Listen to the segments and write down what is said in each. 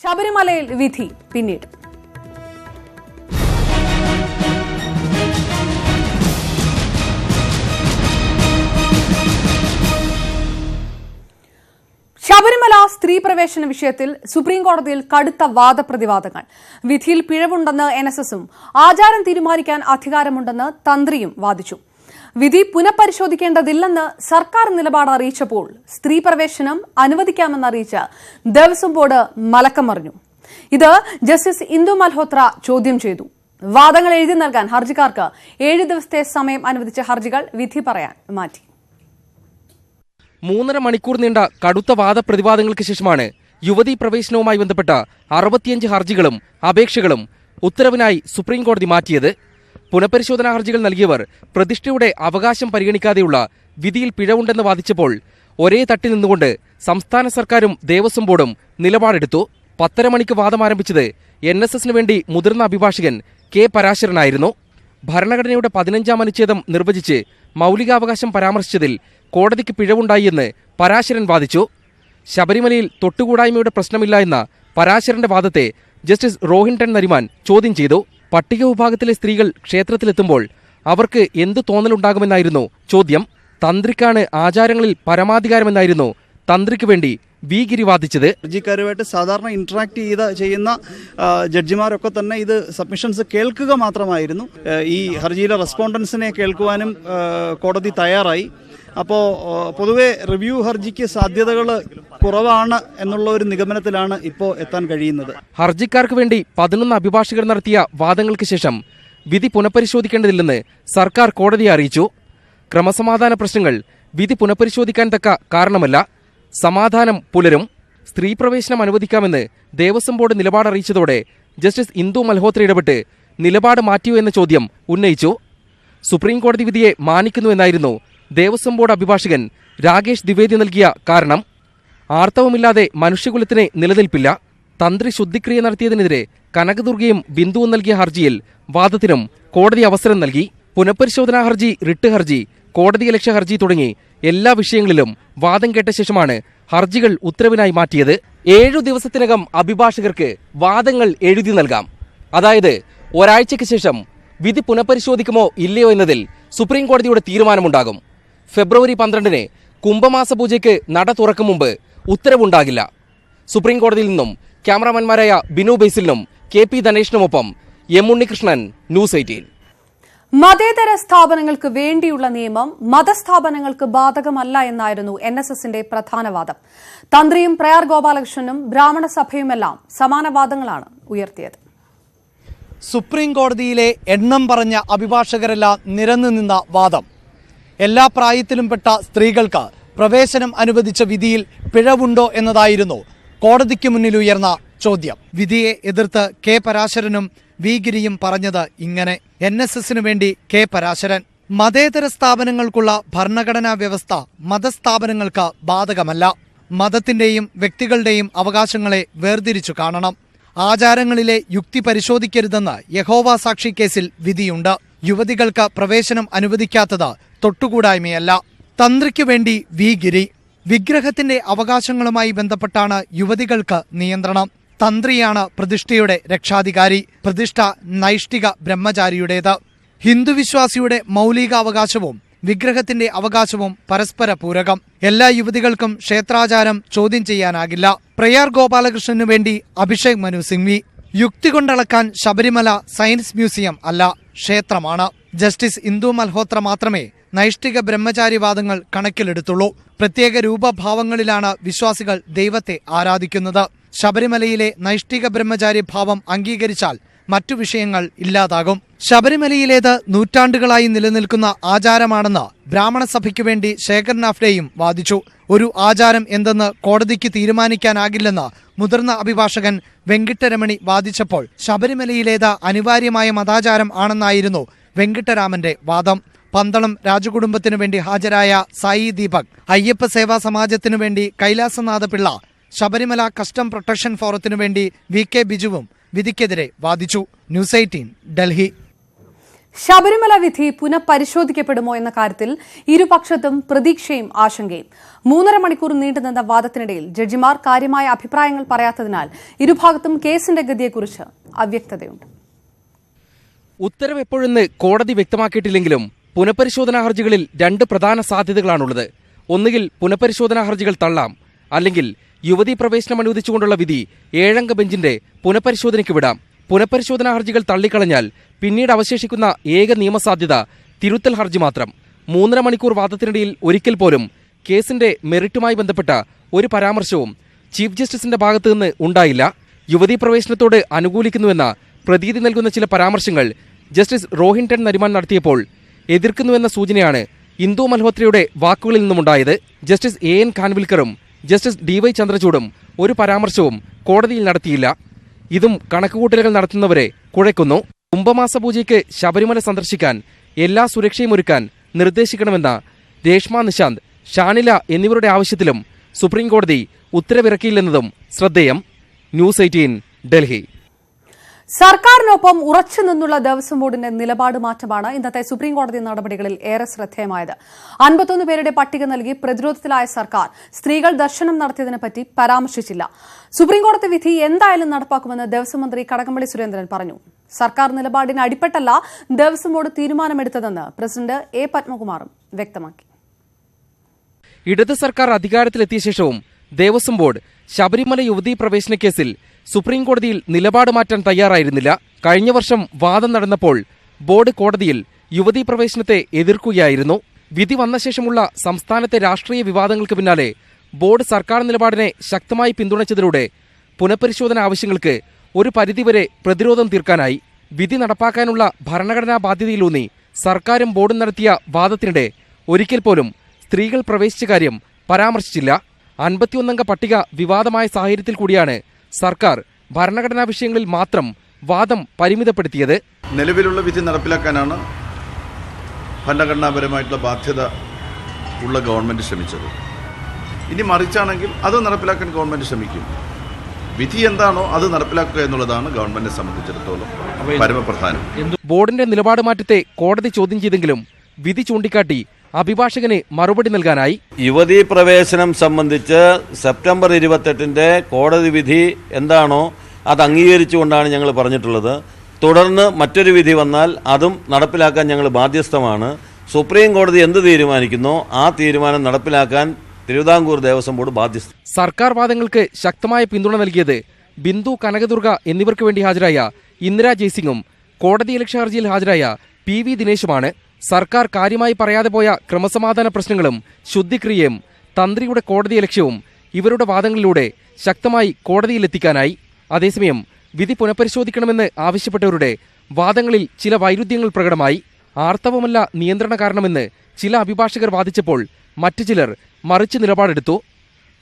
ശബരിമലയിൽ വിധി പിന്നീട്. ശബരിമല സ്ത്രീ പ്രവേശന വിഷയത്തിൽ സുപ്രീംകോടതിയിൽ കടുത്ത വാദപ്രതിവാദങ്ങൾ. വിധിയിൽ പിഴവുണ്ടെന്ന് NSSഉം ആചാരം തീരുമാനിക്കാൻ അധികാരമുണ്ടെന്ന് തന്ത്രിയും വാദിച്ചു. വിധി പുനഃപരിശോധിക്കേണ്ടതില്ലെന്ന് സർക്കാർ നിലപാട് അറിയിച്ചപ്പോൾ സ്ത്രീ പ്രവേശനം അനുവദിക്കാമെന്നറിയിച്ച ദേവസ്വം ബോർഡ് മലക്കം മറിഞ്ഞു. ഇത് ജസ്റ്റിസ് ഇന്ദു മൽഹോത്ര ചോദ്യം ചെയ്തു. വാദങ്ങൾ എഴുതി നൽകാൻ ഹർജിക്കാർക്ക് 7 ദിവസത്തെ സമയം അനുവദിച്ച ഹർജികൾ വിധി പറയാൻ മാറ്റി. 3.5 മണിക്കൂർ നീണ്ട കടുത്ത വാദപ്രതിവാദങ്ങൾക്ക് ശേഷമാണ് യുവതീ പ്രവേശനവുമായി ബന്ധപ്പെട്ട 65 ഹർജികളും അപേക്ഷകളും ഉത്തരവിനായി സുപ്രീംകോടതി മാറ്റിയത്. പുനഃപരിശോധനാ ഹർജികൾ നൽകിയവർ പ്രതിഷ്ഠയുടെ അവകാശം പരിഗണിക്കാതെയുള്ള വിധിയിൽ പിഴവുണ്ടെന്ന് വാദിച്ചപ്പോൾ ഒരേ തട്ടിൽ നിന്നുകൊണ്ട് സംസ്ഥാന സർക്കാരും ദേവസ്വം ബോർഡും നിലപാടെടുത്തു. 10:30 മണിക്ക് വാദം ആരംഭിച്ചത് NSSന് വേണ്ടി മുതിർന്ന അഭിഭാഷകൻ K. പരാശരനായിരുന്നു. ഭരണഘടനയുടെ 15-ാം അനുച്ഛേദം നിർവചിച്ച് മൌലികാവകാശം പരാമർശിച്ചതിൽ കോടതിക്ക് പിഴവുണ്ടായി എന്ന് പരാശരൻ വാദിച്ചു. ശബരിമലയിൽ തൊട്ടുകൂടായ്മയുടെ പ്രശ്നമില്ല എന്ന പരാശരന്റെ വാദത്തെ ജസ്റ്റിസ് റോഹിൻടൺ നരിമാൻ ചോദ്യം ചെയ്തു. പട്ടിക വിഭാഗത്തിലെ സ്ത്രീകൾ ക്ഷേത്രത്തിലെത്തുമ്പോൾ അവർക്ക് എന്ത് തോന്നലുണ്ടാകുമെന്നായിരുന്നു ചോദ്യം. തന്ത്രിക്കാണ് ആചാരങ്ങളിൽ പരമാധികാരമെന്നായിരുന്നു തന്ത്രിക്ക് വേണ്ടി വി. ഗിരി വാദിച്ചത്. ഹർജിക്കാരുമായിട്ട് സാധാരണ ഇന്ററാക്ട് ചെയ്യുന്ന ജഡ്ജിമാരൊക്കെ തന്നെ ഇത് സബ്മിഷൻസ് കേൾക്കുക മാത്രമായിരുന്നു. ഈ ഹർജിയിലെ റെസ്പോണ്ടൻസിനെ കേൾക്കുവാനും കോടതി തയ്യാറായി. അപ്പോൾ പൊതുവെ റിവ്യൂ ഹർജിക്ക് സാധ്യതകൾ കുറവാണ് എന്നുള്ള ഒരു നിഗമനത്തിലാണ് ഇപ്പോൾ എത്താൻ കഴിയുന്നത്. ഹർജിക്കാർക്ക് വേണ്ടി 11 അഭിഭാഷകർ നടത്തിയ വാദങ്ങൾക്ക് ശേഷം വിധി പുനഃപരിശോധിക്കേണ്ടതില്ലെന്ന് സർക്കാർ കോടതിയെ അറിയിച്ചു. ക്രമസമാധാന പ്രശ്നങ്ങൾ വിധി പുനഃപരിശോധിക്കാൻ തക്ക കാരണമല്ല. സമാധാനം പുലരും. സ്ത്രീ പ്രവേശനം അനുവദിക്കാമെന്ന് ദേവസ്വം ബോർഡ് നിലപാടറിയിച്ചതോടെ ജസ്റ്റിസ് ഇന്ദു മൽഹോത്ര ഇടപെട്ട് നിലപാട് മാറ്റിയോ എന്ന ചോദ്യം ഉന്നയിച്ചു. സുപ്രീംകോടതി വിധിയെ മാനിക്കുന്നുവെന്നായിരുന്നു ദേവസ്വം ബോർഡ് അഭിഭാഷകൻ രാകേഷ് ദ്വിവേദി നൽകിയ കാരണം. ആർത്തവമില്ലാതെ മനുഷ്യകുലത്തിന് നിലനിൽപ്പില്ല. തന്ത്രി ശുദ്ധിക്രിയ നടത്തിയതിനെതിരെ കനകദുർഗയും ബിന്ദുവും നൽകിയ ഹർജിയിൽ വാദത്തിനും കോടതി അവസരം നൽകി. പുനഃപരിശോധനാ ഹർജി, റിട്ട് ഹർജി, കോടതിയലക്ഷ്യ ഹർജി തുടങ്ങി എല്ലാ വിഷയങ്ങളിലും വാദം കേട്ട ശേഷമാണ് ഹർജികൾ ഉത്തരവിനായി മാറ്റിയത്. 7 ദിവസത്തിനകം അഭിഭാഷകർക്ക് വാദങ്ങൾ എഴുതി നൽകാം. അതായത് ഒരാഴ്ചയ്ക്ക് ശേഷം വിധി പുനഃപരിശോധിക്കുമോ ഇല്ലയോ എന്നതിൽ സുപ്രീംകോടതിയുടെ തീരുമാനമുണ്ടാകും. ഫെബ്രുവരി 12-ന് കുംഭമാസ പൂജയ്ക്ക് നട തുറക്കും മുമ്പ് ഉത്തരവുണ്ടാകില്ല. സുപ്രീംകോടതിയിൽ നിന്നും ക്യാമറാമാൻമാരായ ബിനു ബേസിലിനും KP ധനേഷിനുമൊപ്പം M. ഉണ്ണികൃഷ്ണൻ, ന്യൂസ് 18. മതേതര സ്ഥാപനങ്ങൾക്ക് വേണ്ടിയുള്ള നിയമം മതസ്ഥാപനങ്ങൾക്ക് ബാധകമല്ല എന്നായിരുന്നു NSSന്റെ പ്രധാന വാദം. തന്ത്രിയും പ്രയാർ ഗോപാലകൃഷ്ണനും ബ്രാഹ്മണ സഭയുമെല്ലാം സമാന വാദങ്ങളാണ് ഉയർത്തിയത്. സുപ്രീം കോടതിയിലെ എണ്ണം പറഞ്ഞ അഭിഭാഷകരെല്ലാം നിരന്നു നിന്ന വാദം. എല്ലാ പ്രായത്തിലും പെട്ട സ്ത്രീകൾക്ക് പ്രവേശനം അനുവദിച്ച വിധിയിൽ പിഴവുണ്ടോ എന്നതായിരുന്നു കോടതിക്ക് മുന്നിൽ ഉയർന്ന ചോദ്യം. വിധിയെ എതിർത്ത് K. പരാശരനും വി. ഗിരിയും പറഞ്ഞത് ഇങ്ങനെ. NSSനു വേണ്ടി K. പരാശരൻ: മതേതര സ്ഥാപനങ്ങൾക്കുള്ള ഭരണഘടനാ വ്യവസ്ഥ മതസ്ഥാപനങ്ങൾക്ക് ബാധകമല്ല. മതത്തിന്റെയും വ്യക്തികളുടെയും അവകാശങ്ങളെ വേർതിരിച്ചു കാണണം. ആചാരങ്ങളിലെ യുക്തി പരിശോധിക്കരുതെന്ന് യഹോവ സാക്ഷി കേസിൽ വിധിയുണ്ട്. യുവതികൾക്ക് പ്രവേശനം അനുവദിക്കാത്തത് തൊട്ടുകൂടായ്മയല്ല. തന്ത്രിക്കു വേണ്ടി വി. ഗിരി: വിഗ്രഹത്തിന്റെ അവകാശങ്ങളുമായി ബന്ധപ്പെട്ടാണ് യുവതികൾക്ക് നിയന്ത്രണം. തന്ത്രിയാണ് പ്രതിഷ്ഠയുടെ രക്ഷാധികാരി. പ്രതിഷ്ഠ നൈഷ്ഠിക ബ്രഹ്മചാരിയുടേത്. ഹിന്ദുവിശ്വാസിയുടെ മൗലികാവകാശവും വിഗ്രഹത്തിന്റെ അവകാശവും പരസ്പര പൂരകം. എല്ലാ യുവതികൾക്കും ക്ഷേത്രാചാരം ചോദ്യം ചെയ്യാനാകില്ല. പ്രയാർ ഗോപാലകൃഷ്ണനു വേണ്ടി അഭിഷേക് മനു സിംഗ്വി: യുക്തി കൊണ്ടളക്കാൻ ശബരിമല സയൻസ് മ്യൂസിയം അല്ല, ക്ഷേത്രമാണ്. ജസ്റ്റിസ് ഇന്ദു മൽഹോത്ര മാത്രമേ നൈഷ്ഠിക ബ്രഹ്മചാരിവാദങ്ങൾ കണക്കിലെടുത്തുള്ളൂ. പ്രത്യേക രൂപഭാവങ്ങളിലാണ് വിശ്വാസികൾ ദൈവത്തെ ആരാധിക്കുന്നത്. ശബരിമലയിലെ നൈഷ്ഠിക ബ്രഹ്മചാരി ഭാവം അംഗീകരിച്ചാൽ മറ്റു വിഷയങ്ങൾ ഇല്ലാതാകും. ശബരിമലയിലേത് നൂറ്റാണ്ടുകളായി നിലനിൽക്കുന്ന ആചാരമാണെന്ന് ബ്രാഹ്മണ സഭയ്ക്കു വേണ്ടി ശേഖർ നാഫ്ഡേയും വാദിച്ചു. ഒരു ആചാരം എന്തെന്ന് കോടതിക്ക് തീരുമാനിക്കാനാകില്ലെന്ന് മുതിർന്ന അഭിഭാഷകൻ വെങ്കിട്ടരമണി വാദിച്ചപ്പോൾ ശബരിമലയിലേത് അനിവാര്യമായ മതാചാരം ആണെന്നായിരുന്നു വെങ്കിട്ടരാമന്റെ വാദം. പന്തളം രാജകുടുംബത്തിനു വേണ്ടി ഹാജരായ സായി ദീപക്, അയ്യപ്പ സേവാ സമാജത്തിനു വേണ്ടി കൈലാസനാഥ പിള്ള, ശബരിമല കസ്റ്റം പ്രൊട്ടക്ഷൻ ഫോറത്തിനു വേണ്ടി VK ബിജുവും വിധിക്കെതിരെ വാദിച്ചു. ന്യൂസ് 18 ഡൽഹി. ശബരിമല വിധി പുനഃപരിശോധിക്കപ്പെടുമോ എന്ന കാര്യത്തിൽ ഇരുപക്ഷത്തും പ്രതീക്ഷയും ആശങ്കയും. 3.5 മണിക്കൂർ നീണ്ടുനിന്ന വാദത്തിനിടയിൽ ജഡ്ജിമാർ കാര്യമായ അഭിപ്രായങ്ങൾ പറയാത്തതിനാൽ ഇരുഭാഗത്തും കേസിന്റെ ഗതിയെക്കുറിച്ച് അവ്യക്തതയുണ്ട്. ഉത്തരവ് എപ്പോഴെന്ന് കോടതി വ്യക്തമാക്കിയിട്ടില്ലെങ്കിലും പുനഃപരിശോധനാ ഹർജികളിൽ 2 പ്രധാന സാധ്യതകളാണുള്ളത്. ഒന്നുകിൽ പുനഃപരിശോധനാ ഹർജികൾ തള്ളാം, അല്ലെങ്കിൽ യുവതീ പ്രവേശനം അനുവദിച്ചുകൊണ്ടുള്ള വിധി 7-അംഗ ബെഞ്ചിന്റെ പുനഃപരിശോധനയ്ക്ക് വിടാം. പുനഃപരിശോധനാ ഹർജികൾ തള്ളിക്കളഞ്ഞാൽ പിന്നീട് അവശേഷിക്കുന്ന ഏക നിയമസാധ്യത തിരുത്തൽ ഹർജി മാത്രം. 3.5 മണിക്കൂർ വാദത്തിനിടയിൽ ഒരിക്കൽ പോലും കേസിന്റെ മെറിറ്റുമായി ബന്ധപ്പെട്ട ഒരു പരാമർശവും ചീഫ് ജസ്റ്റിസിന്റെ ഭാഗത്തുനിന്ന് ഉണ്ടായില്ല. യുവതീ പ്രവേശനത്തോട് അനുകൂലിക്കുന്നുവെന്ന പ്രതീതി നൽകുന്ന ചില പരാമർശങ്ങൾ ജസ്റ്റിസ് റോഹിൻടൺ നരിമാൻ നടത്തിയപ്പോൾ എതിർക്കുന്നുവെന്ന സൂചനയാണ് ഇന്ദു മൽഹോത്രയുടെ വാക്കുകളിൽ നിന്നുമുണ്ടായത്. Justice A.N. ഖാൻവിൽക്കറും justice D.Y. ചന്ദ്രചൂഡും ഒരു പരാമർശവും കോടതിയിൽ നടത്തിയില്ല. ഇതും കണക്കുകൂട്ടലുകൾ നടത്തുന്നവരെ കുഴയ്ക്കുന്നു. കുംഭമാസ പൂജയ്ക്ക് ശബരിമല സന്ദർശിക്കാൻ എല്ലാ സുരക്ഷയും ഒരുക്കാൻ നിർദ്ദേശിക്കണമെന്ന രേഷ്മ നിശാന്ത്, ഷാനില എന്നിവരുടെ ആവശ്യത്തിലും സുപ്രീംകോടതി ഉത്തരവിറക്കിയില്ലെന്നതും ശ്രദ്ധേയം. ന്യൂസ് 18 ഡൽഹി. സർക്കാരിനൊപ്പം ഉറച്ചുനിന്നുള്ള ദേവസ്വം ബോർഡിന്റെ നിലപാട് മാറ്റമാണ് ഇന്നത്തെ സുപ്രീംകോടതി നടപടികളിൽ ഏറെ ശ്രദ്ധേയമായത്. 51 പേരുടെ പട്ടിക നൽകി പ്രതിരോധത്തിലായ സർക്കാർ സ്ത്രീകൾ ദർശനം നടത്തിയതിനെപ്പറ്റി പരാമർശിച്ചില്ല. സുപ്രീംകോടതി വിധി എന്തായാലും നടപ്പാക്കുമെന്ന് ദേവസ്വം മന്ത്രി കടകംപള്ളി സുരേന്ദ്രൻ പറഞ്ഞു. സർക്കാർ നിലപാടിന് അടിപ്പെട്ടല്ല ദേവസ്വം ബോർഡ് തീരുമാനമെടുത്തതെന്ന് പ്രസിഡന്റ് A. പത്മകുമാറും വ്യക്തമാക്കി. ഇടത് സർക്കാർ അധികാരത്തിലെത്തിയ ശേഷവും ദേവസ്വം ബോർഡ് ശബരിമല യുവതീ പ്രവേശന കേസിൽ സുപ്രീംകോടതിയിൽ നിലപാട് മാറ്റാൻ തയ്യാറായിരുന്നില്ല. കഴിഞ്ഞ വർഷം വാദം നടന്നപ്പോൾ ബോർഡ് കോടതിയിൽ യുവതീ പ്രവേശനത്തെ എതിർക്കുകയായിരുന്നു. വിധി വന്ന ശേഷമുള്ള സംസ്ഥാനത്തെ രാഷ്ട്രീയ വിവാദങ്ങൾക്ക് പിന്നാലെ ബോർഡ് സർക്കാർ നിലപാടിനെ ശക്തമായി പിന്തുണച്ചതിലൂടെ പുനഃപരിശോധന ആവശ്യങ്ങൾക്ക് ഒരു പരിധിവരെ പ്രതിരോധം തീർക്കാനായി. വിധി നടപ്പാക്കാനുള്ള ഭരണഘടനാ ബാധ്യതയിലൂന്നി സർക്കാരും ബോർഡും നടത്തിയ വാദത്തിനിടെ ഒരിക്കൽ പോലും സ്ത്രീകൾ പ്രവേശിച്ച കാര്യം പരാമർശിച്ചില്ല. 51-അംഗ പട്ടിക വിവാദമായ സാഹചര്യത്തിൽ കൂടിയാണ് സർക്കാർ ഭരണഘടനാ വിഷയങ്ങളിൽ മാത്രം വാദം പരിമിതപ്പെടുത്തിയത്. നിലവിലുള്ള വിധി നടപ്പിലാക്കാനാണ് ഭരണഘടനാപരമായിട്ടുള്ള ബാധ്യത ഉള്ള ഗവൺമെൻറ് ശ്രമിച്ചത്. ഇനി മറിച്ചാണെങ്കിൽ അത് നടപ്പിലാക്കാൻ ഗവൺമെൻറ് ശ്രമിക്കും. വിധി എന്താണോ അത് നടപ്പിലാക്കുക എന്നുള്ളതാണ് ഗവൺമെന്റിനെ സംബന്ധിച്ചിടത്തോളം പരമപ്രധാനം. ബോർഡിന്റെ നിലപാട് മാറ്റത്തെ കോടതി ചോദ്യം ചെയ്തെങ്കിലും വിധി ചൂണ്ടിക്കാട്ടി അഭിഭാഷകന് മറുപടി നൽകാനായി. യുവതീ പ്രവേശനം സംബന്ധിച്ച് സെപ്റ്റംബർ 28 കോടതി വിധി എന്താണോ അത് അംഗീകരിച്ചുകൊണ്ടാണ് ഞങ്ങൾ പറഞ്ഞിട്ടുള്ളത്. തുടർന്ന് മറ്റൊരു വിധി വന്നാൽ അതും നടപ്പിലാക്കാൻ ഞങ്ങൾ ബാധ്യസ്ഥമാണ്. സുപ്രീം കോടതി എന്ത് തീരുമാനിക്കുന്നോ ആ തീരുമാനം നടപ്പിലാക്കാൻ തിരുവിതാംകൂർ ദേവസ്വം ബോർഡ് ബാധ്യസ്ഥ. സർക്കാർ വാദങ്ങൾക്ക് ശക്തമായ പിന്തുണ നൽകിയത് ബിന്ദു, കനകദുർഗ എന്നിവർക്ക് വേണ്ടി ഹാജരായ ഇന്ദിര ജയ്സിംഗും കോടതിയലക്ഷ്യ ഹർജിയിൽ ഹാജരായ PV ദിനേശുമാണ്. സർക്കാർ കാര്യമായി പറയാതെ പോയ ക്രമസമാധാന പ്രശ്നങ്ങളും ശുദ്ധിക്രിയയും തന്ത്രിയുടെ കോടതിയലക്ഷ്യവും ഇവരുടെ വാദങ്ങളിലൂടെ ശക്തമായി കോടതിയിലെത്തിക്കാനായി. അതേസമയം വിധി പുനഃപരിശോധിക്കണമെന്ന് ആവശ്യപ്പെട്ടവരുടെ വാദങ്ങളിൽ ചില വൈരുദ്ധ്യങ്ങൾ പ്രകടമായി. ആർത്തവമല്ല നിയന്ത്രണ കാരണമെന്ന് ചില അഭിഭാഷകർ വാദിച്ചപ്പോൾ മറ്റു ചിലർ മറിച്ച് നിലപാടെടുത്തു.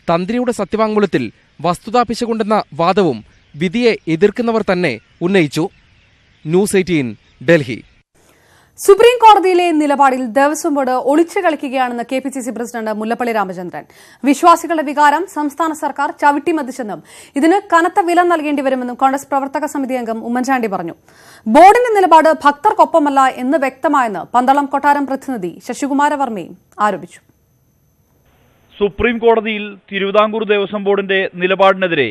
തന്ത്രിയുടെ സത്യവാങ്മൂലത്തിൽ വസ്തുതാ പിശകുണ്ടെന്ന വാദവും വിധിയെ എതിർക്കുന്നവർ തന്നെ ഉന്നയിച്ചു. ന്യൂസ് 18 ഡൽഹി. സുപ്രീം കോടതിയിലെ നിലപാടിൽ ദേവസ്വം ബോർഡ് ഒളിച്ചു കളിക്കുകയാണെന്ന് KPCC പ്രസിഡന്റ് മുല്ലപ്പള്ളി രാമചന്ദ്രൻ. വിശ്വാസികളുടെ വികാരം സംസ്ഥാന സർക്കാർ ചവിട്ടിമതിച്ചെന്നും ഇതിന് കനത്ത വില നൽകേണ്ടി വരുമെന്നും കോൺഗ്രസ് പ്രവർത്തക സമിതി അംഗം ഉമ്മൻചാണ്ടി പറഞ്ഞു. ബോർഡിന്റെ നിലപാട് ഭക്തർക്കൊപ്പമല്ല എന്ന് വ്യക്തമായെന്ന് പന്തളം കൊട്ടാരം പ്രതിനിധി ശശികുമാര വർമ്മയും ആരോപിച്ചു. സുപ്രീം കോടതിയിൽ തിരുവിതാംകൂർ ദേവസ്വം ബോർഡിന്റെ നിലപാടിനെതിരെ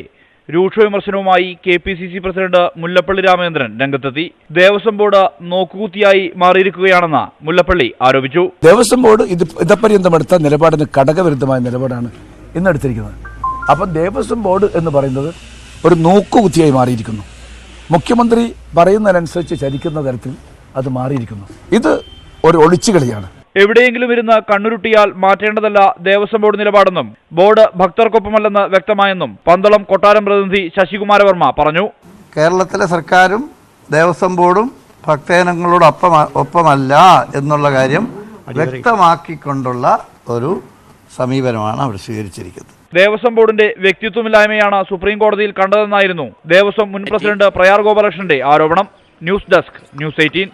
രൂക്ഷ വിമർശനവുമായി KPCC പ്രസിഡന്റ് മുല്ലപ്പള്ളി രാമചന്ദ്രൻ രംഗത്തെത്തി. ദേവസ്വം ബോർഡ് നോക്കുകുത്തിയായി മാറിയിരിക്കുകയാണെന്ന് മുല്ലപ്പള്ളി ആരോപിച്ചു. ദേവസ്വം ബോർഡ് ഇതപര്യന്തമെടുത്ത നിലപാടിന് ഘടകവിരുദ്ധമായ നിലപാടാണ് ഇന്നെടുത്തിരിക്കുന്നത്. അപ്പം ദേവസ്വം ബോർഡ് എന്ന് പറയുന്നത് ഒരു നോക്കുകുത്തിയായി മാറിയിരിക്കുന്നു. മുഖ്യമന്ത്രി പറയുന്നതിനനുസരിച്ച് ചരിക്കുന്ന തരത്തിൽ അത് മാറിയിരിക്കുന്നു. ഇത് ഒരു ഒളിച്ചുകളിയാണ്. എവിടെയെങ്കിലും ഇരുന്ന് കണ്ണുരുട്ടിയാൽ മാറ്റേണ്ടതല്ല ദേവസ്വം ബോർഡ് നിലപാടെന്നും ബോർഡ് ഭക്തർക്കൊപ്പമല്ലെന്ന് വ്യക്തമായെന്നും പന്തളം കൊട്ടാരം പ്രതിനിധി ശശികുമാര വർമ്മ പറഞ്ഞു. കേരളത്തിലെ സർക്കാരും ദേവസ്വം ബോർഡും ഭക്തജനങ്ങളോടൊപ്പമല്ല എന്നുള്ള കാര്യം വ്യക്തമാക്കിക്കൊണ്ടുള്ള ഒരു സമീപനമാണ് അവർ സ്വീകരിച്ചിരിക്കുന്നത്. ദേവസ്വം ബോർഡിന്റെ വ്യക്തിത്വമില്ലായ്മയാണ് സുപ്രീം കോടതിയിൽ കണ്ടതെന്നായിരുന്നു ദേവസ്വം മുൻ പ്രസിഡന്റ് പ്രയാർ ഗോപാലകൃഷ്ണന്റെ ആരോപണം. News desk, news 18.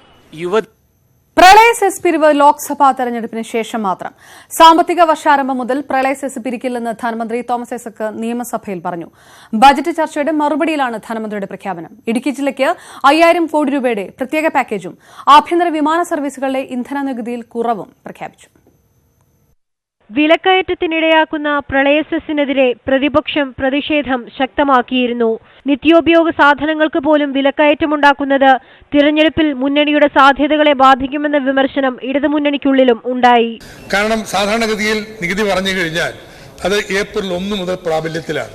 പ്രളയ സെസ് പിരിവ് ലോക്സഭാ തെരഞ്ഞെടുപ്പിന് ശേഷം മാത്രം. സാമ്പത്തിക വർഷാരംഭം മുതൽ പ്രളയ സെസ് പിരിക്കില്ലെന്ന് ധനമന്ത്രി തോമസ് ഐസക് നിയമസഭയിൽ പറഞ്ഞു. ബജറ്റ് ചർച്ചയുടെ മറുപടിയിലാണ് ധനമന്ത്രിയുടെ പ്രഖ്യാപനം. ഇടുക്കി ജില്ലയ്ക്ക് 5000 കോടി രൂപയുടെ പ്രത്യേക പാക്കേജും ആഭ്യന്തര വിമാന സർവീസുകളിലെ ഇന്ധന നികുതിയിൽ കുറവും പ്രഖ്യാപിച്ചു. വിലക്കയറ്റത്തിനിടയാക്കുന്ന പ്രളയ സെസ്സിനെതിരെ പ്രതിപക്ഷം പ്രതിഷേധം ശക്തമാക്കിയിരുന്നു. നിത്യോപയോഗ സാധനങ്ങൾക്ക് പോലും വിലക്കയറ്റമുണ്ടാക്കുന്നത് തിരഞ്ഞെടുപ്പിൽ മുന്നണിയുടെ സാധ്യതകളെ ബാധിക്കുമെന്ന വിമർശനം ഇടതുമുന്നണിക്കുള്ളിലും ഉണ്ടായി. കാരണം സാധാരണഗതിയിൽ നികുതി പറഞ്ഞു കഴിഞ്ഞാൽ അത് ഏപ്രിൽ 1 മുതൽ പ്രാബല്യത്തിലാണ്.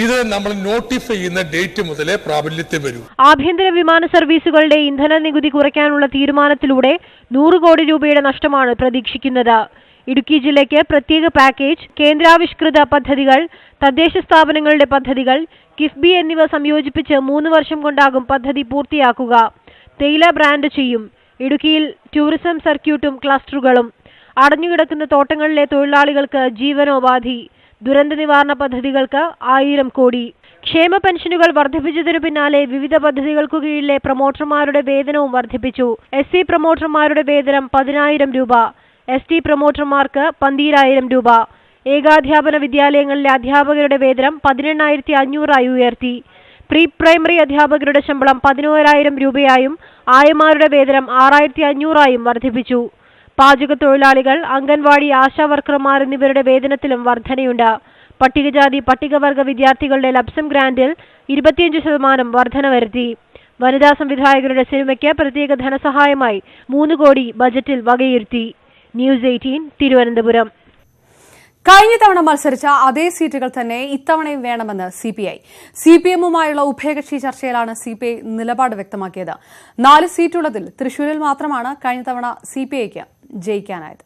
ഇത് നമ്മൾ നോട്ടിഫൈ ചെയ്യുന്ന ഡേറ്റ് മുതലേ പ്രാബല്യത്തിൽ വരും. ആഭ്യന്തര വിമാന സർവീസുകളുടെ ഇന്ധന നികുതി കുറയ്ക്കാനുള്ള തീരുമാനത്തിലൂടെ 100 കോടി രൂപയുടെ നഷ്ടമാണ് പ്രതീക്ഷിക്കുന്നത്. ഇടുക്കി ജില്ലയ്ക്ക് പ്രത്യേക പാക്കേജ്, കേന്ദ്രാവിഷ്കൃത പദ്ധതികൾ, തദ്ദേശ സ്ഥാപനങ്ങളുടെ പദ്ധതികൾ, കിഫ്ബി എന്നിവ സംയോജിപ്പിച്ച് 3 വർഷം കൊണ്ടാകും പദ്ധതി പൂർത്തിയാക്കുക. തേയില ബ്രാൻഡ് ചെയ്യും. ഇടുക്കിയിൽ ടൂറിസം സർക്യൂട്ടും ക്ലസ്റ്ററുകളും. അടഞ്ഞുകിടക്കുന്ന തോട്ടങ്ങളിലെ തൊഴിലാളികൾക്ക് ജീവനോപാധി. ദുരന്ത നിവാരണ പദ്ധതികൾക്ക് 1000 കോടി. ക്ഷേമ പെൻഷനുകൾ വർദ്ധിപ്പിച്ചതിനു പിന്നാലെ വിവിധ പദ്ധതികൾക്കു കീഴിലെ പ്രൊമോട്ടർമാരുടെ വേതനവും വർദ്ധിപ്പിച്ചു. SC പ്രൊമോട്ടർമാരുടെ വേതനം 10000 രൂപ, ST പ്രൊമോട്ടർമാർക്ക് 12000 രൂപ. ഏകാധ്യാപന വിദ്യാലയങ്ങളിലെ അധ്യാപകരുടെ വേതനം 18500 ഉയർത്തി. പ്രീ പ്രൈമറി അധ്യാപകരുടെ ശമ്പളം 11000 രൂപയായും ആയമാരുടെ വേതനം 6500 വർദ്ധിപ്പിച്ചു. പാചക തൊഴിലാളികൾ, അംഗൻവാടി ആശാവർക്കർമാർ എന്നിവരുടെ വേതനത്തിലും വർധനയുണ്ട്. പട്ടികജാതി പട്ടികവർഗ വിദ്യാർത്ഥികളുടെ ലബ്സം ഗ്രാന്റിൽ 25% വർധന വരുത്തി. വനിതാ സംവിധായകരുടെ സിനിമയ്ക്ക് പ്രത്യേക ധനസഹായമായി 3 കോടി ബജറ്റിൽ വകയിരുത്തി. ന്യൂസ് 18 തിരുവനന്തപുരം. കഴിഞ്ഞ തവണ മത്സരിച്ച അതേ സീറ്റുകൾ തന്നെ ഇത്തവണയും വേണമെന്ന് CPI. CPM-ഉമായുള്ള ഉഭയകക്ഷി ചർച്ചയിലാണ് CPI നിലപാട് വ്യക്തമാക്കിയത്. 4 സീറ്റുള്ളതിൽ തൃശൂരിൽ മാത്രമാണ് കഴിഞ്ഞ തവണ CPIക്ക് ജയിക്കാനായത്.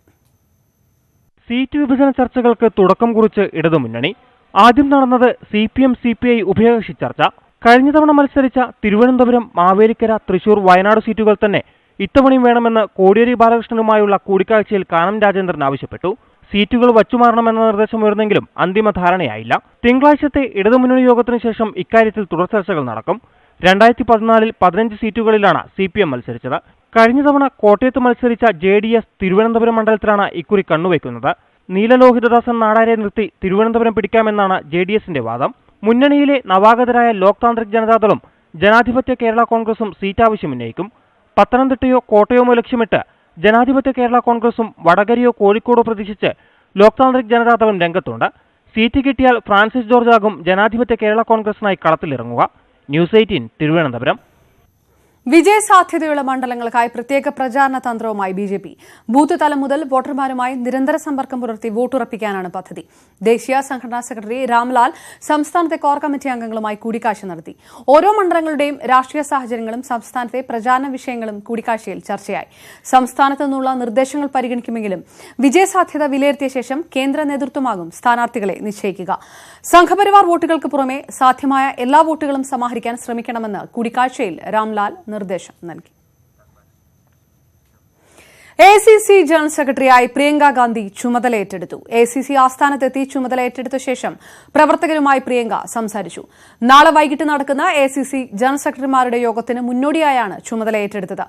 സീറ്റ് വിഭജന ചർച്ചകൾക്ക് തുടക്കം കുറിച്ച് ഇടതുമുന്നണി. ആദ്യം നടന്നത് CPM-CPI ഉഭയകക്ഷി ചർച്ച. കഴിഞ്ഞ തവണ മത്സരിച്ച തിരുവനന്തപുരം, മാവേലിക്കര, തൃശൂർ, വയനാട് സീറ്റുകൾ തന്നെ ഇത്തവണയും വേണമെന്ന് കോടിയേരി ബാലകൃഷ്ണനുമായുള്ള കൂടിക്കാഴ്ചയിൽ കാനം രാജേന്ദ്രൻ ആവശ്യപ്പെട്ടു. സീറ്റുകൾ വച്ചുമാറണമെന്ന നിർദ്ദേശമുയർന്നെങ്കിലും അന്തിമ ധാരണയായില്ല. തിങ്കളാഴ്ചത്തെ ഇടതുമുന്നണി യോഗത്തിനു ശേഷം ഇക്കാര്യത്തിൽ തുടർ ചർച്ചകൾ നടക്കും. 2014-ൽ 15 സീറ്റുകളിലാണ് CPM മത്സരിച്ചത്. കഴിഞ്ഞ തവണ കോട്ടയത്ത് മത്സരിച്ച JDS തിരുവനന്തപുരം മണ്ഡലത്തിലാണ് ഇക്കുറി കണ്ണുവയ്ക്കുന്നത്. നീലലോഹിതദാസൻ നാടാരെ നിർത്തി തിരുവനന്തപുരം പിടിക്കാമെന്നാണ് JDSന്റെ വാദം. മുന്നണിയിലെ നവാഗതരായ ലോക് താന്ത്രിക് ജനതാദളും ജനാധിപത്യ കേരള കോൺഗ്രസും സീറ്റ് ആവശ്യമുന്നയിക്കും. പത്തനംതിട്ടയോ കോട്ടയമോ ലക്ഷ്യമിട്ട് ജനാധിപത്യ കേരള കോൺഗ്രസും വടകരയോ കോഴിക്കോടോ പ്രതീക്ഷിച്ച് ലോക് താന്ത്രിക് ജനതാദളും രംഗത്തുണ്ട്. സീറ്റ് കിട്ടിയാൽ ഫ്രാൻസിസ് ജോർജ് ആകും ജനാധിപത്യ കേരള കോൺഗ്രസിനായി കളത്തിലിറങ്ങുക. ന്യൂസ് 18 തിരുവനന്തപുരം. വിജയസാധ്യതയുള്ള മണ്ഡലങ്ങൾക്കായി പ്രത്യേക പ്രചാരണ തന്ത്രവുമായി BJP. ബൂത്ത് തലം മുതൽ വോട്ടർമാരുമായി നിരന്തര സമ്പർക്കം പുലർത്തി വോട്ടുറപ്പിക്കാനാണ് പദ്ധതി. ദേശീയ സംഘടനാ സെക്രട്ടറി രാംലാൽ സംസ്ഥാനത്തെ കോർ കമ്മിറ്റി അംഗങ്ങളുമായി കൂടിക്കാഴ്ച നടത്തി. ഓരോ മണ്ഡലങ്ങളുടെയും രാഷ്ട്രീയ സാഹചര്യങ്ങളും സംസ്ഥാനത്തെ പ്രചാരണ വിഷയങ്ങളും കൂടിക്കാഴ്ചയിൽ ചർച്ചയായി. സംസ്ഥാനത്തു നിന്നുള്ള നിർദ്ദേശങ്ങൾ പരിഗണിക്കുമെങ്കിലും വിജയസാധ്യത വിലയിരുത്തിയ ശേഷം കേന്ദ്ര നേതൃത്വമാകും സ്ഥാനാർത്ഥികളെ നിശ്ചയിക്കുക. സംഘപരിവാർ വോട്ടുകൾക്ക് പുറമെ സാധ്യമായ എല്ലാ വോട്ടുകളും സമാഹരിക്കാൻ ശ്രമിക്കണമെന്ന് കൂടിക്കാഴ്ചയിൽ രാംലാൽ നിർദ്ദേശം നൽകി. ACC ജനറൽ സെക്രട്ടറിയായി പ്രിയങ്ക ഗാന്ധി ചുമതലയേറ്റെടുത്തു. ACC ആസ്ഥാനത്തെത്തി ചുമതലയേറ്റെടുത്ത ശേഷം പ്രവർത്തകരുമായി പ്രിയങ്ക സംസാരിച്ചു. നാളെ വൈകിട്ട് നടക്കുന്ന ACC ജനറൽ സെക്രട്ടറിമാരുടെ യോഗത്തിന് മുന്നോടിയായാണ് ചുമതലയേറ്റെടുത്തത്.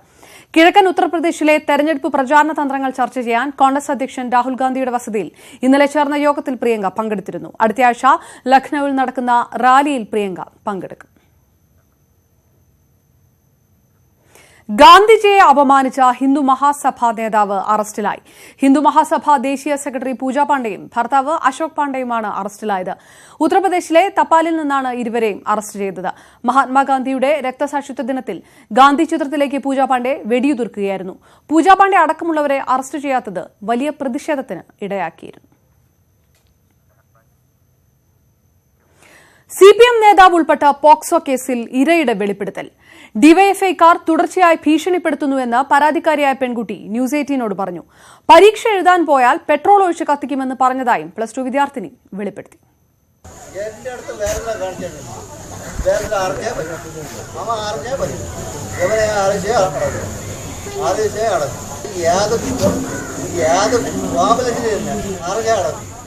കിഴക്കൻ ഉത്തർപ്രദേശിലെ തെരഞ്ഞെടുപ്പ് പ്രചാരണ തന്ത്രങ്ങൾ ചർച്ച ചെയ്യാൻ കോൺഗ്രസ് അധ്യക്ഷൻ രാഹുൽ ഗാന്ധിയുടെ വസതിയിൽ ഇന്നലെ ചേർന്ന യോഗത്തിൽ പ്രിയങ്ക പങ്കെടുത്തിരുന്നു. അടുത്തയാഴ്ച ലഖ്നൌവിൽ നടക്കുന്ന റാലിയിൽ പ്രിയങ്ക പങ്കെടുക്കും. ഗാന്ധിജിയെ അപമാനിച്ച ഹിന്ദു മഹാസഭ നേതാവ് അറസ്റ്റിലായി. ഹിന്ദു മഹാസഭ ദേശീയ സെക്രട്ടറി പൂജ പാണ്ഡെയും ഭർത്താവ് അശോക് പാണ്ഡെയുമാണ് അറസ്റ്റിലായത്. ഉത്തർപ്രദേശിലെ തപ്പാലിൽ നിന്നാണ് ഇരുവരെയും അറസ്റ്റ് ചെയ്തത്. മഹാത്മാഗാന്ധിയുടെ രക്തസാക്ഷിത്വ ദിനത്തിൽ ഗാന്ധി ചിത്രത്തിലേക്ക് പൂജ പാണ്ഡെ വെടിയുതിർക്കുകയായിരുന്നു. പൂജ പാണ്ഡെ അടക്കമുള്ളവരെ അറസ്റ്റ് ചെയ്യാത്തത് വലിയ പ്രതിഷേധത്തിന് ഇടയാക്കിയിരുന്നു. CPM നേതാവ് ഉൾപ്പെട്ട പോക്സോ കേസിൽ ഇരയുടെ വെളിപ്പെടുത്തൽ. ഡിവൈഎഫ്ഐക്കാർ തുടർച്ചയായി ഭീഷണിപ്പെടുത്തുന്നുവെന്ന് പരാതിക്കാരിയായ പെൺകുട്ടി ന്യൂസ് 18നോട് പറഞ്ഞു. പരീക്ഷ എഴുതാൻ പോയാൽ പെട്രോൾ ഒഴിച്ച് കത്തിക്കുമെന്ന് പറഞ്ഞതായും +2 വിദ്യാർത്ഥിനി വെളിപ്പെടുത്തി.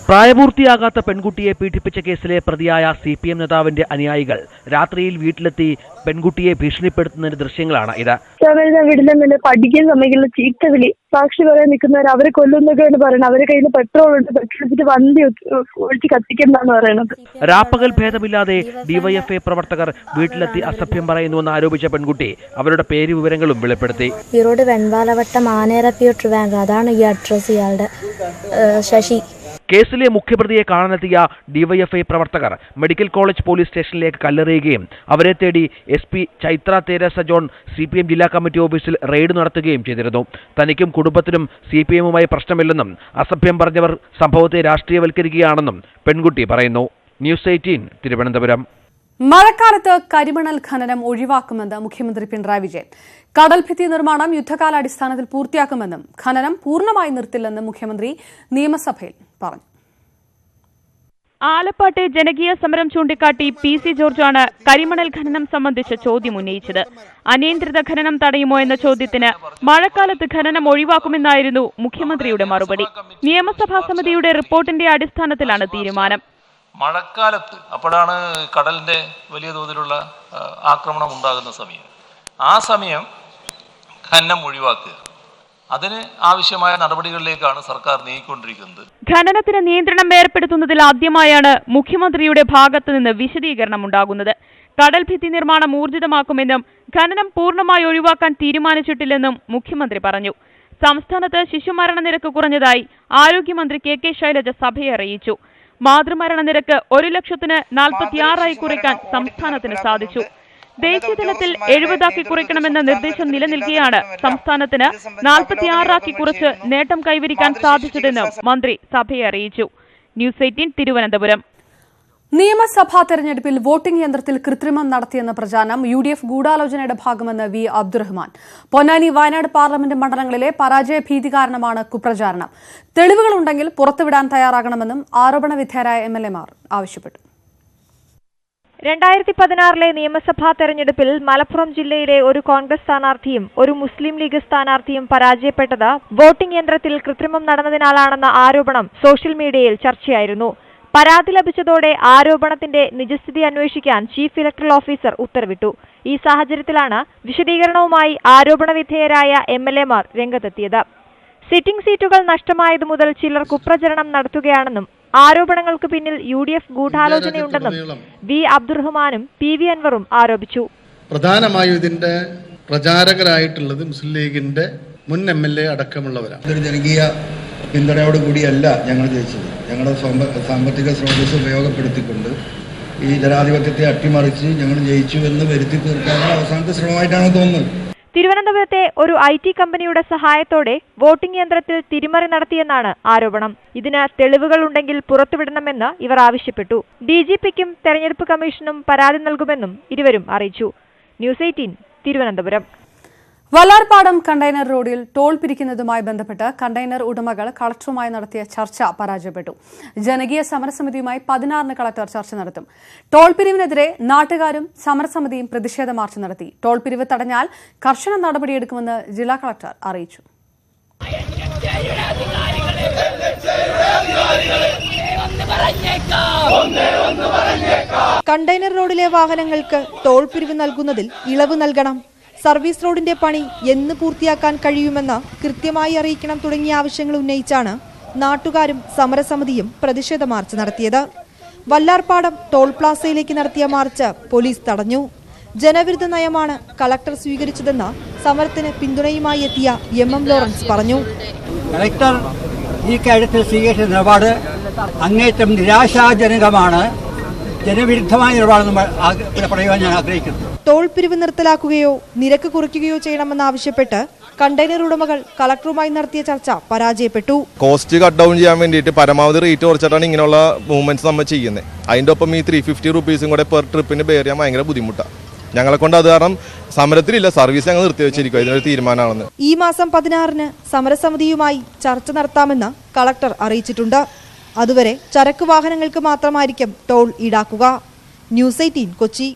പ്രായപൂർത്തിയാകാത്ത പെൺകുട്ടിയെ പീഡിപ്പിച്ച കേസിലെ പ്രതിയായ CPM നേതാവിന്റെ അനുയായികൾ രാത്രിയിൽ വീട്ടിലെത്തി പെൺകുട്ടിയെ ഭീഷണിപ്പെടുത്തുന്നതിന്റെ ദൃശ്യങ്ങളാണ് ഇത്. വീട്ടിലെ പഠിക്കാൻ സമയങ്ങളിൽ ചീത്തവിളി, സാക്ഷി പറയാൻ നിൽക്കുന്നവർ അവരെ കൊല്ലുന്നൊക്കെയാണ് പറയുന്നത്. അവരുടെ കയ്യിൽ പെട്രോൾ ഉണ്ട്, പെട്രോൾ വണ്ടി ഒഴിച്ച് കത്തിക്കണ്ടെന്നാണ് പറയുന്നത്. രാപ്പകൽ ഭേദമില്ലാതെ DYFI പ്രവർത്തകർ വീട്ടിലെത്തി അസഭ്യം പറയുന്നുവെന്ന് ആരോപിച്ച പെൺകുട്ടി അവരുടെ പേര് വിവരങ്ങളും വെളിപ്പെടുത്തി. ഈറോഡ് വെൺപാലവട്ടം ആനേരപ്പിയോട്ട് ബാങ്ക്, അതാണ് ഈ അഡ്രസ്. ഇയാളുടെ ശശി. കേസിലെ മുഖ്യപ്രതിയെ കാണാനെത്തിയ DYFI പ്രവർത്തകർ മെഡിക്കൽ കോളേജ് പോലീസ് സ്റ്റേഷനിലേക്ക് കല്ലെറിയുകയും അവരെ തേടി SP ചൈത്ര തെരേസ ജോൺ CPM ജില്ലാ കമ്മിറ്റി ഓഫീസിൽ റെയ്ഡ് നടത്തുകയും ചെയ്തിരുന്നു. തനിക്കും കുടുംബത്തിനും CPMുമായി പ്രശ്നമില്ലെന്നും അസഭ്യം പറഞ്ഞവർ സംഭവത്തെ രാഷ്ട്രീയവൽക്കരിക്കുകയാണെന്നും പെൺകുട്ടി പറയുന്നു. ന്യൂസ് 18 തിരുവനന്തപുരം. മഴക്കാലത്ത് കരിമണൽ ഖനനം ഒഴിവാക്കുമെന്ന് മുഖ്യമന്ത്രി പിണറായി വിജയൻ. കടൽഭിത്തി നിർമ്മാണം യുദ്ധകാലാടിസ്ഥാനത്തിൽ പൂർത്തിയാക്കുമെന്നും ഖനനം പൂർണ്ണമായി നിർത്തില്ലെന്നും മുഖ്യമന്ത്രി നിയമസഭയിൽ പറഞ്ഞു. ആലപ്പാട്ടെ ജനകീയ സമരം ചൂണ്ടിക്കാട്ടി PC ജോർജാണ് കരിമണൽ ഖനനം സംബന്ധിച്ച ചോദ്യം ഉന്നയിച്ചത്. അനിയന്ത്രിത ഖനനം തടയുമോ എന്ന ചോദ്യത്തിന് മഴക്കാലത്ത് ഖനനം ഒഴിവാക്കുമെന്നായിരുന്നു മുഖ്യമന്ത്രിയുടെ മറുപടി. നിയമസഭാ സമിതിയുടെ റിപ്പോർട്ടിന്റെ അടിസ്ഥാനത്തിലാണ് തീരുമാനം. മഴക്കാലത്ത് അപ്പോഴാണ് കടലിന്റെ വലിയ തോതിലുള്ള ആക്രമണം ഉണ്ടാകുന്ന സമയം. ആ സമയം ഖനനം ഒഴിവാക്കുക, അതിന് ആവശ്യമായ നടപടികളിലേക്കാണ് സർക്കാർ നീങ്ങിക്കൊണ്ടിരിക്കുന്നത്. ഖനനത്തിന് നിയന്ത്രണം ഏർപ്പെടുത്തുന്നതിൽ ആദ്യമായാണ് മുഖ്യമന്ത്രിയുടെ ഭാഗത്തു നിന്ന് വിശദീകരണം ഉണ്ടാകുന്നത്. കടൽഭിത്തി നിർമ്മാണം ഊർജിതമാക്കുമെന്നും ഖനനം പൂർണ്ണമായി ഒഴിവാക്കാൻ തീരുമാനിച്ചിട്ടില്ലെന്നും മുഖ്യമന്ത്രി പറഞ്ഞു. സംസ്ഥാനത്ത് ശിശുമരണ നിരക്ക് കുറഞ്ഞതായി ആരോഗ്യമന്ത്രി KK ശൈലജ സഭയെ അറിയിച്ചു. മാതൃമരണ നിരക്ക് 1,00,046 കുറയ്ക്കാൻ സംസ്ഥാനത്തിന് സാധിച്ചു. ദേശീയതലത്തിൽ 70 കുറയ്ക്കണമെന്ന നിർദ്ദേശം നിലനിൽക്കെയാണ് സംസ്ഥാനത്തിന് 46 കുറച്ച് നേട്ടം കൈവരിക്കാൻ സാധിച്ചതെന്ന് മന്ത്രി സഭയെ അറിയിച്ചു. ന്യൂസ് 18 തിരുവനന്തപുരം. നിയമസഭാ തെരഞ്ഞെടുപ്പിൽ വോട്ടിംഗ് യന്ത്രത്തിൽ കൃത്രിമം നടത്തിയെന്ന പ്രചാരണം UDF ഗൂഢാലോചനയുടെ ഭാഗമെന്ന് V. അബ്ദുറഹ്മാൻ. പൊന്നാനി, വയനാട് പാർലമെന്റ് മണ്ഡലങ്ങളിലെ പരാജയ ഭീതി കാരണമാണ് കുപ്രചാരണം. തെളിവുകളുണ്ടെങ്കിൽ പുറത്തുവിടാൻ തയ്യാറാകണമെന്നും ആരോപണ വിധേയരായ MLAമാർ ആവശ്യപ്പെട്ടു. 2016 നിയമസഭാ തെരഞ്ഞെടുപ്പിൽ മലപ്പുറം ജില്ലയിലെ ഒരു കോൺഗ്രസ് സ്ഥാനാർത്ഥിയും ഒരു മുസ്ലിം ലീഗ് സ്ഥാനാർത്ഥിയും പരാജയപ്പെട്ടത് വോട്ടിംഗ് യന്ത്രത്തിൽ കൃത്രിമം നടന്നതിനാലാണെന്ന ആരോപണം സോഷ്യൽ മീഡിയയിൽ ചർച്ചയായിരുന്നു. പരാതി ലഭിച്ചതോടെ ആരോപണത്തിന്റെ നിജസ്ഥിതി അന്വേഷിക്കാൻ ചീഫ് ഇലക്ടറൽ ഓഫീസർ ഉത്തരവിട്ടു. ഈ സാഹചര്യത്തിലാണ് വിശദീകരണവുമായി ആരോപണ വിധേയരായ MLAമാർ രംഗത്തെത്തിയത്. സിറ്റിംഗ് സീറ്റുകൾ നഷ്ടമായതു മുതൽ ചിലർ കുപ്രചരണം നടത്തുകയാണെന്നും ആരോപണങ്ങൾക്ക് പിന്നിൽ UDF ഗൂഢാലോചനയുണ്ടെന്നും V. അബ്ദുറഹ്മാനും PV അൻവറും ആരോപിച്ചു. പ്രധാനമായും ഇതിന്റെ പ്രചാരകരായിട്ടുള്ളത് മുസ്ലിം ലീഗിന്റെ മുൻ MLA അടക്കമുള്ളവരാണ്. ഇതൊരു ജനകീയ പിന്തുണയോടുകൂടിയല്ല ഞങ്ങൾ ജയിച്ചത്. ഞങ്ങളുടെ സാമ്പത്തിക സ്രോതസ് ഉപയോഗപ്പെടുത്തിക്കൊണ്ട് ഈ ജനാധിപത്യത്തെ അട്ടിമറിച്ച് ഞങ്ങൾ ജയിച്ചു എന്ന് വരുത്തി തീർക്കാനുള്ള അവസാനത്തെ ശ്രമമായിട്ടാണ് തോന്നുന്നത്. തിരുവനന്തപുരത്തെ ഒരു IT കമ്പനിയുടെ സഹായത്തോടെ വോട്ടിംഗ് യന്ത്രത്തിൽ തിരിമറി നടത്തിയെന്നാണ് ആരോപണം. ഇതിന് തെളിവുകളുണ്ടെങ്കിൽ പുറത്തുവിടണമെന്ന് ഇവർ ആവശ്യപ്പെട്ടു. DGPക്കും തെരഞ്ഞെടുപ്പ് കമ്മീഷനും പരാതി നൽകുമെന്നും ഇരുവരും അറിയിച്ചു. ന്യൂസ് 18 തിരുവനന്തപുരം. വല്ലാർപാടം കണ്ടെയ്നർ റോഡിൽ ടോൾ പിരിക്കുന്നതുമായി ബന്ധപ്പെട്ട് കണ്ടെയ്നർ ഉടമകൾ കളക്ടറുമായി നടത്തിയ ചർച്ച പരാജയപ്പെട്ടു. ജനകീയ സമരസമിതിയുമായി 16-ന് കളക്ടർ ചർച്ച നടത്തും. ടോൾ പിരിവിനെതിരെ നാട്ടുകാരും സമരസമിതിയും പ്രതിഷേധ മാർച്ച് നടത്തി. ടോൾ പിരിവ് തടഞ്ഞാൽ കർശന നടപടിയെടുക്കുമെന്ന് ജില്ലാ കളക്ടർ അറിയിച്ചു. കണ്ടെയ്നർ റോഡിലെ വാഹനങ്ങൾക്ക് ടോൾ പിരിവ് നൽകുന്നതിൽ ഇളവ് നൽകണം, സർവീസ് റോഡിന്റെ പണി എന്ന് പൂർത്തിയാക്കാൻ കഴിയുമെന്ന് കൃത്യമായി അറിയിക്കണം തുടങ്ങിയ ആവശ്യങ്ങൾ ഉന്നയിച്ചാണ് നാട്ടുകാരും സമരസമിതിയും പ്രതിഷേധ മാർച്ച് നടത്തിയത്. വല്ലാർപാടം ടോൾ പ്ലാസയിലേക്ക് നടത്തിയ മാർച്ച് പോലീസ് തടഞ്ഞു. ജനവിരുദ്ധ നയമാണ് കളക്ടർ സ്വീകരിച്ചതെന്ന് സമരത്തിന് പിന്തുണയുമായി എത്തിയ MM ലോറൻസ് പറഞ്ഞു. കളക്ടർ ഈ കാര്യത്തിൽ സ്വീകരിച്ച നിലപാട് അങ്ങേറ്റം നിരാശാജനകമാണ്, ജനവിരുദ്ധമായ നിലപാടെന്ന് പറയുവാൻ ഞാൻ ആഗ്രഹിക്കുന്നു. ടോൾ പിരിവ് നിർത്തലാക്കുകയോ നിരക്ക് കുറയ്ക്കുകയോ ചെയ്യണമെന്നാവശ്യപ്പെട്ട് കണ്ടെയ്നർ ഉടമകൾ കളക്ടറുമായി നടത്തിയ ചർച്ച പരാജയപ്പെട്ടു. കോസ്റ്റ് കട്ട് ഡൗൺ ചെയ്യാൻ വേണ്ടിയിട്ട് പരമാവധി റേറ്റ് കുറച്ചിട്ടാണ് ഇങ്ങനെയുള്ള മൂവ്മെന്റ്സ് നമ്മൾ ചെയ്യുന്നത്. അതിൻ്റെ ഒപ്പം ഈ 350 രൂപീസും കൂടെ പെർ ട്രിപ്പിന് ബെയർ ചെയ്യാൻ ഭയങ്കര ബുദ്ധിമുട്ടാണ്. ഞങ്ങളെ കൊണ്ട് അത് കാരണം സമരത്തിലില്ല, സർവീസ് ഞങ്ങൾ നിർത്തിവെച്ചിരിക്കും. ഇതിനൊരു തീരുമാനമാണെന്ന് ഈ മാസം 16-ന് സമരസമിതിയുമായി ചർച്ച നടത്താമെന്ന് കളക്ടർ അറിയിച്ചിട്ടുണ്ട്. അതുവരെ ചരക്ക് വാഹനങ്ങൾക്ക് മാത്രമായിരിക്കും ടോൾ ഈടാക്കുക. ന്യൂസ് 18 കൊച്ചി.